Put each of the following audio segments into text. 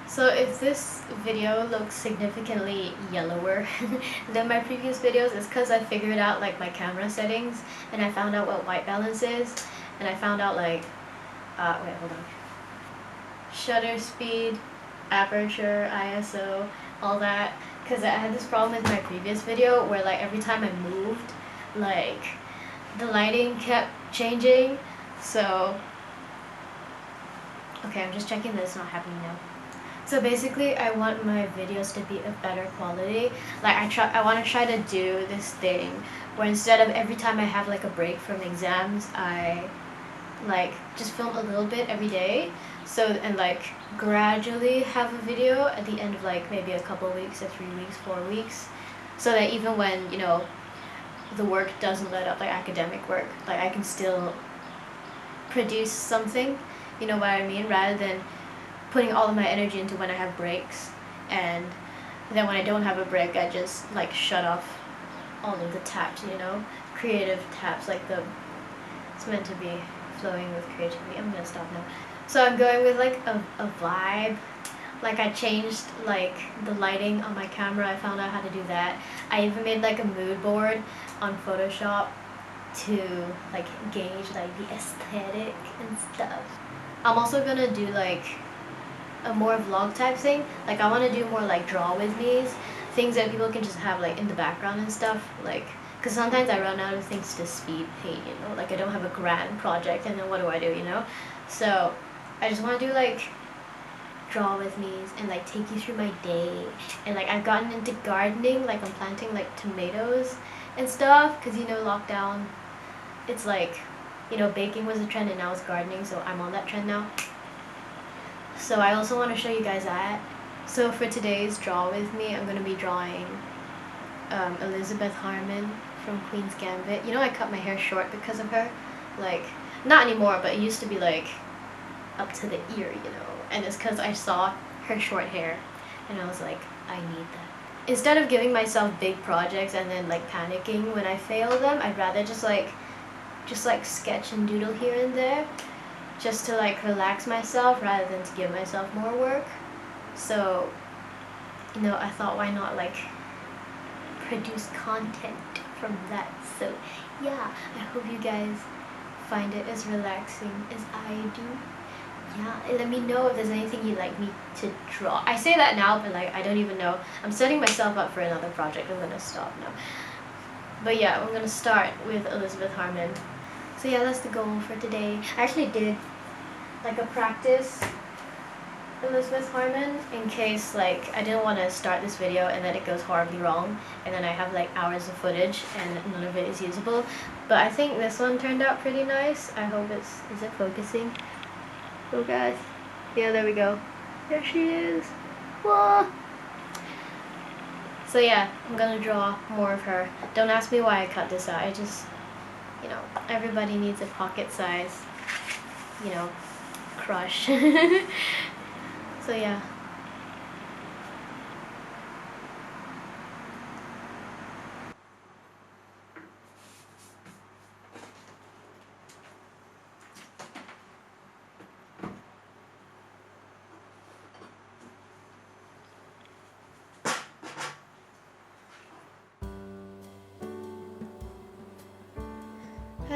So if this video looks significantly yellower than my previous videos, it's because I figured out like my camera settings, and I found out what white balance is, and I found out like, wait, hold on. Shutter speed, aperture, ISO, all that. Because I had this problem with my previous video where like every time I moved, like the lighting kept changing. So, okay, I'm just checking that it's not happening now. So basically, I want my videos to be of better quality. Like I want to try to do this thing where instead of every time I have like a break from exams, I like just film a little bit every day. So, and like gradually have a video at the end of like maybe a couple of weeks or 3 weeks, 4 weeks. So that even when, you know, the work doesn't let up, like academic work, like I can still produce something, you know what I mean? Rather than putting all of my energy into when I have breaks, and then when I don't have a break, I just like shut off all of the taps, you know, creative taps, like it's meant to be flowing with creativity. I'm gonna stop now. So I'm going with like a vibe. Like I changed like the lighting on my camera. I found out how to do that. I even made like a mood board on Photoshop to like gauge like the aesthetic and stuff. I'm also gonna do like a more vlog type thing. Like I want to do more like draw with me's, things that people can just have like in the background and stuff, like because sometimes I run out of things to speed paint, you know, like I don't have a grand project and then what do, you know? So I just want to do like draw with me's and like take you through my day. And like I've gotten into gardening, like I'm planting like tomatoes and stuff because, you know, lockdown, it's like, you know, baking was a trend and now it's gardening, so I'm on that trend now. So I also want to show you guys that. So for today's draw with me, I'm going to be drawing Beth Harmon from Queen's Gambit. You know, I cut my hair short because of her. Like, not anymore, but it used to be like up to the ear, you know. And it's because I saw her short hair and I was like, I need that. Instead of giving myself big projects and then like panicking when I fail them, I'd rather just like sketch and doodle here and there, just to like relax myself rather than to give myself more work. So, you know, I thought why not like produce content from that. So yeah, I hope you guys find it as relaxing as I do. Yeah, and let me know if there's anything you'd like me to draw. I say that now, but like I don't even know. I'm setting myself up for another project. I'm gonna stop now. But yeah, I'm gonna start with Beth Harmon. So yeah, that's the goal for today. I actually did like a practice Beth Harmon in case like I didn't want to start this video and then it goes horribly wrong and then I have like hours of footage and none of it is usable. But I think this one turned out pretty nice. I hope is it focusing? Oh guys. Yeah, there we go. There she is. Whoa. So yeah, I'm gonna draw more of her. Don't ask me why I cut this out. I just, you know, everybody needs a pocket size, you know, crush. So yeah.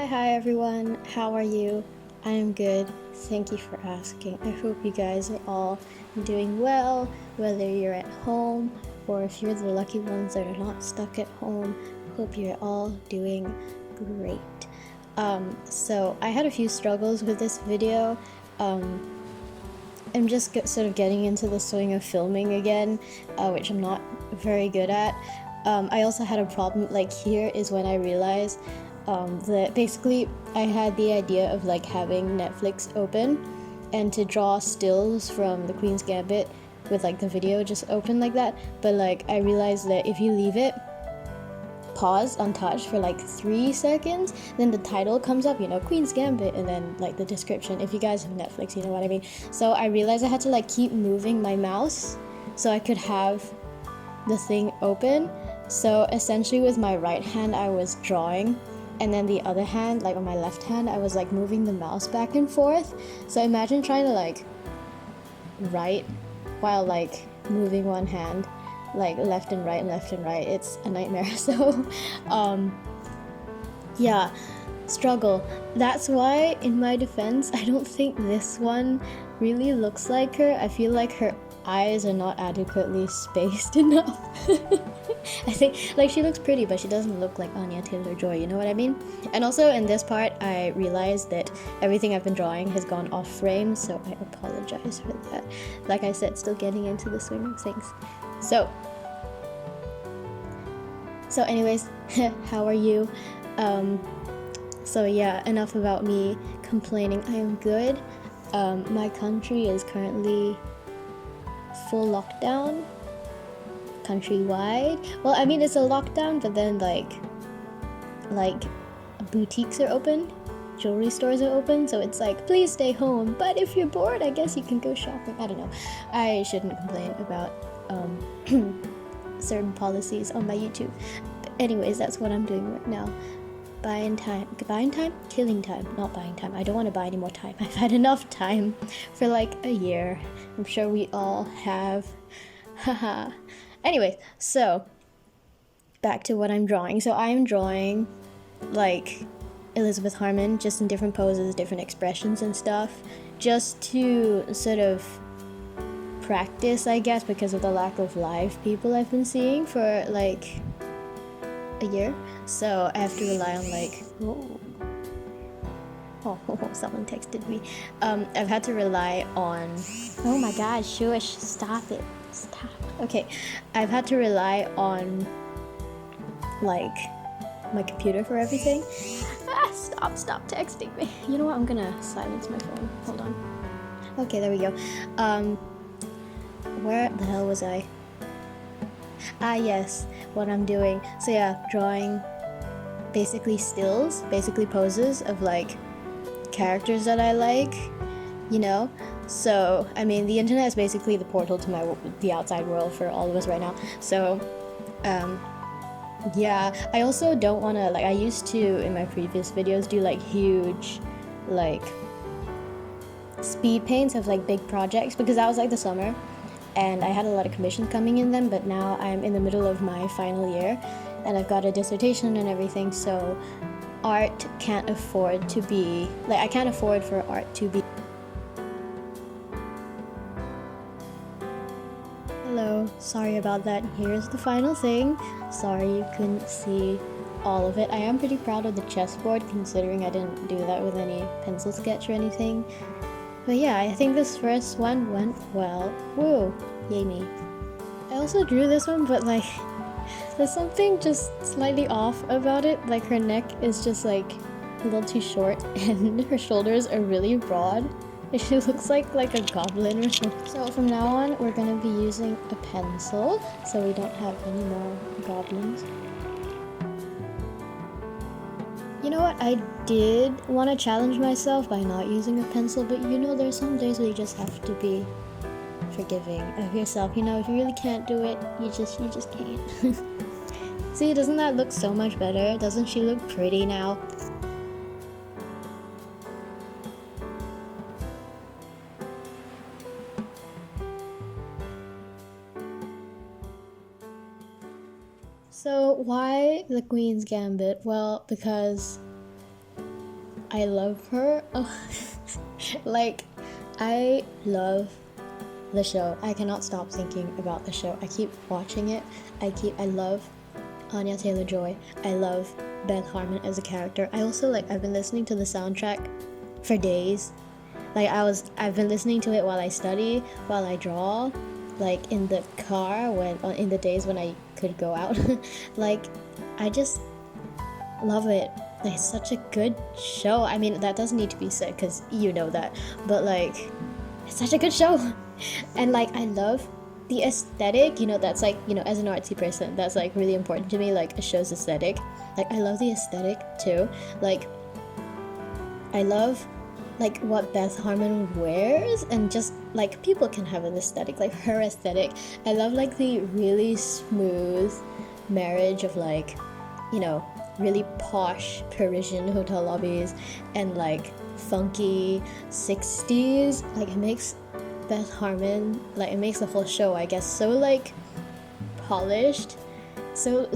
Hi everyone, how are you? I am good, thank you for asking. I hope you guys are all doing well, whether you're at home or if you're the lucky ones that are not stuck at home. Hope you're all doing great. So I had a few struggles with this video. I'm just sort of getting into the swing of filming again, which I'm not very good at. I also had a problem, like here is when I realized that basically I had the idea of like having Netflix open and to draw stills from the Queen's Gambit with like the video just open like that, but like I realized that if you leave it pause untouched for like 3 seconds, then the title comes up, you know, Queen's Gambit, and then like the description. If you guys have Netflix, you know what I mean. So I realized I had to like keep moving my mouse so I could have the thing open. So essentially with my right hand I was drawing, and then the other hand, like on my left hand, I was like moving the mouse back and forth. So imagine trying to like write while like moving one hand, like left and right, it's a nightmare. So yeah, struggle. That's why, in my defense, I don't think this one really looks like her. I feel like her eyes are not adequately spaced enough. I think like she looks pretty, but she doesn't look like Anya Taylor-Joy, you know what I mean? And also in this part I realized that everything I've been drawing has gone off frame, so I apologize for that. Like I said, still getting into the swing of things. So anyways, how are you? So yeah, enough about me complaining. I am good. My country is currently full lockdown, countrywide. Well, I mean, it's a lockdown, but then like boutiques are open, jewelry stores are open, so it's like, please stay home, but if you're bored, I guess you can go shopping. I don't know. I shouldn't complain about certain policies on my YouTube. But anyways, that's what I'm doing right now. Buying time, killing time, not buying time. I don't want to buy any more time. I've had enough time for like a year. I'm sure we all have. Haha. Anyways, so back to what I'm drawing. So I'm drawing like Beth Harmon, just in different poses, different expressions and stuff, just to sort of practice, I guess, because of the lack of live people I've been seeing for like a year. So I have to rely on like, someone texted me. I've had to rely on, oh my god, shush, stop it, stop. Okay, I've had to rely on like my computer for everything. Stop texting me. You know what, I'm gonna silence my phone, hold on. Okay, there we go. Where the hell was I? Yes, what I'm doing. So yeah, drawing basically stills, basically poses of like characters that I like, you know? So, I mean, the internet is basically the portal to the outside world for all of us right now. So, yeah, I also don't want to, like, I used to, in my previous videos, do like huge, like, speed paints of like big projects, because that was like the summer and I had a lot of commissions coming in then, but now I'm in the middle of my final year and I've got a dissertation and everything, so art can't afford to be, like, I can't afford for art to be. Hello, sorry about that. Here's the final thing. Sorry you couldn't see all of it. I am pretty proud of the chessboard, considering I didn't do that with any pencil sketch or anything. But yeah, I think this first one went well. Woo! Yay me. I also drew this one, but like, there's something just slightly off about it. Like, her neck is just like a little too short and her shoulders are really broad. She looks like a goblin or something. So from now on, we're gonna be using a pencil so we don't have any more goblins. You know what, I did want to challenge myself by not using a pencil, but you know, there's some days where you just have to be forgiving of yourself. You know, if you really can't do it, you just can't. See, doesn't that look so much better? Doesn't she look pretty now? So why the Queen's Gambit? Well, because I love her. Like, I love the show. I cannot stop thinking about the show. I keep watching it. I love Anya Taylor-Joy. I love Beth Harmon as a character. I also, like, I've been listening to the soundtrack for days. Like, I've been listening to it while I study, while I draw, like in the car when in the days when I could go out. Like I just love it. Like, it's such a good show. I mean, that doesn't need to be said because you know that, but like it's such a good show. And like I love the aesthetic, you know, that's like, you know, as an artsy person, that's like really important to me, like a show's aesthetic. Like I love the aesthetic too. Like I love like what Beth Harmon wears, and just like people can have an aesthetic, like her aesthetic. I love like the really smooth marriage of like, you know, really posh Parisian hotel lobbies and like funky 60s. Like it makes Beth Harmon, like it makes the whole show, I guess, so like polished, so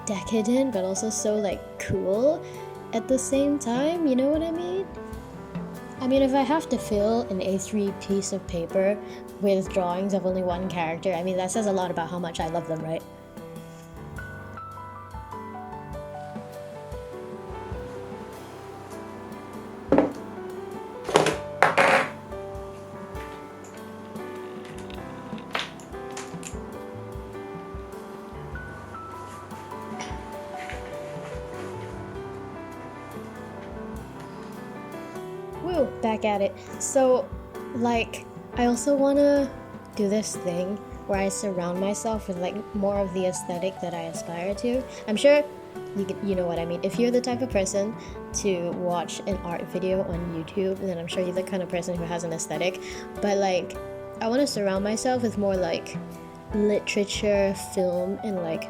decadent, but also so like cool at the same time, you know what I mean? I mean, if I have to fill an A3 piece of paper with drawings of only one character, I mean, that says a lot about how much I love them, right? Woo, back at it. So, like, I also want to do this thing where I surround myself with like more of the aesthetic that I aspire to. I'm sure you know what I mean. If you're the type of person to watch an art video on YouTube, then I'm sure you're the kind of person who has an aesthetic. But like, I want to surround myself with more like literature, film, and like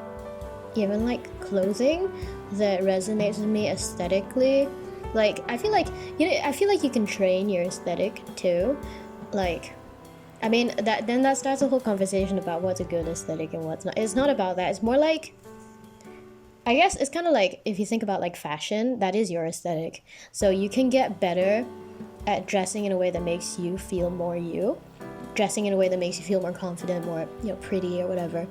even like clothing that resonates with me aesthetically. Like I feel like you can train your aesthetic too. Like I mean that starts a whole conversation about what's a good aesthetic and what's not. It's not about that. It's more like, I guess it's kind of like if you think about like fashion, that is your aesthetic. So you can get better at dressing in a way that makes you feel more you, dressing in a way that makes you feel more confident, more, you know, pretty or whatever.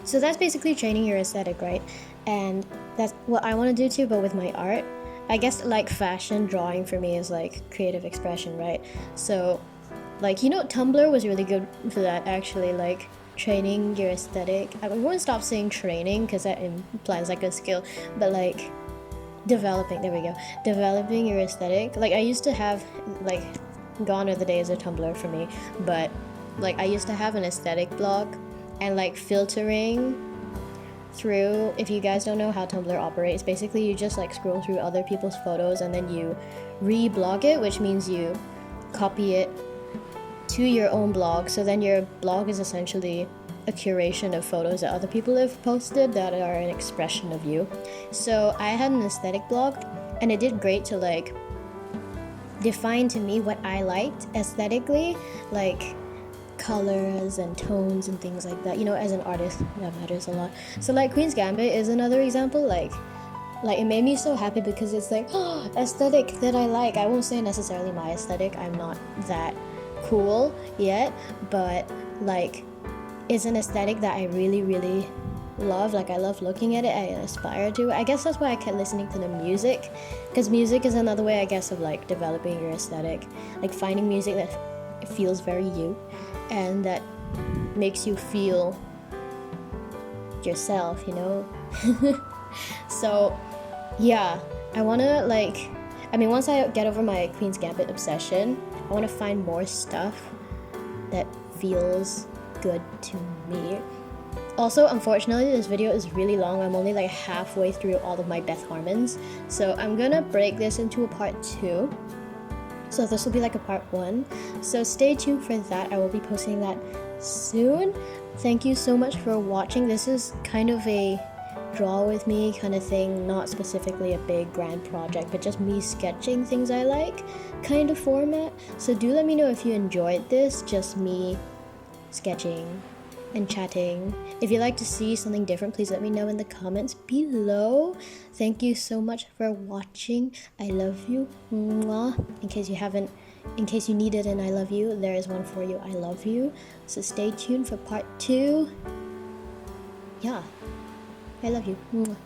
So that's basically training your aesthetic, right? And that's what I want to do too, but with my art. I guess like fashion drawing for me is like creative expression, right? So like, you know, Tumblr was really good for that actually, like training your aesthetic. I won't stop saying training because that implies like a skill, but like developing your aesthetic. Like I used to have, like, gone are the days of Tumblr for me, but like I used to have an aesthetic blog, and like filtering through, if you guys don't know how Tumblr operates, basically you just like scroll through other people's photos and then you reblog it, which means you copy it to your own blog. So then your blog is essentially a curation of photos that other people have posted that are an expression of you. So I had an aesthetic blog, and it did great to like define to me what I liked aesthetically, like colors and tones and things like that. You know, as an artist, that matters a lot. So like Queen's Gambit is another example. Like it made me so happy because it's like, oh, aesthetic that I like. I won't say necessarily my aesthetic, I'm not that cool yet, but like it's an aesthetic that I really, really love. Like I love looking at it, I aspire to. I guess that's why I kept listening to the music, because music is another way, I guess, of like developing your aesthetic, like finding music that feels very you and that makes you feel yourself, you know. So yeah, I want to like, I mean, once I get over my Queen's Gambit obsession, I want to find more stuff that feels good to me. Also, unfortunately, this video is really long. I'm only like halfway through all of my Beth Harmons, so I'm gonna break this into a part 2. So this will be like a part 1. So stay tuned for that. I will be posting that soon. Thank you so much for watching. This is kind of a draw with me kind of thing, not specifically a big grand project, but just me sketching things I like kind of format. So do let me know if you enjoyed this, just me sketching and chatting. If you'd like to see something different, please let me know in the comments below. Thank you so much for watching. I love you. Mwah. In case you needed an I love you, there is one for you. I love you. So stay tuned for part 2. Yeah, I love you. Mwah.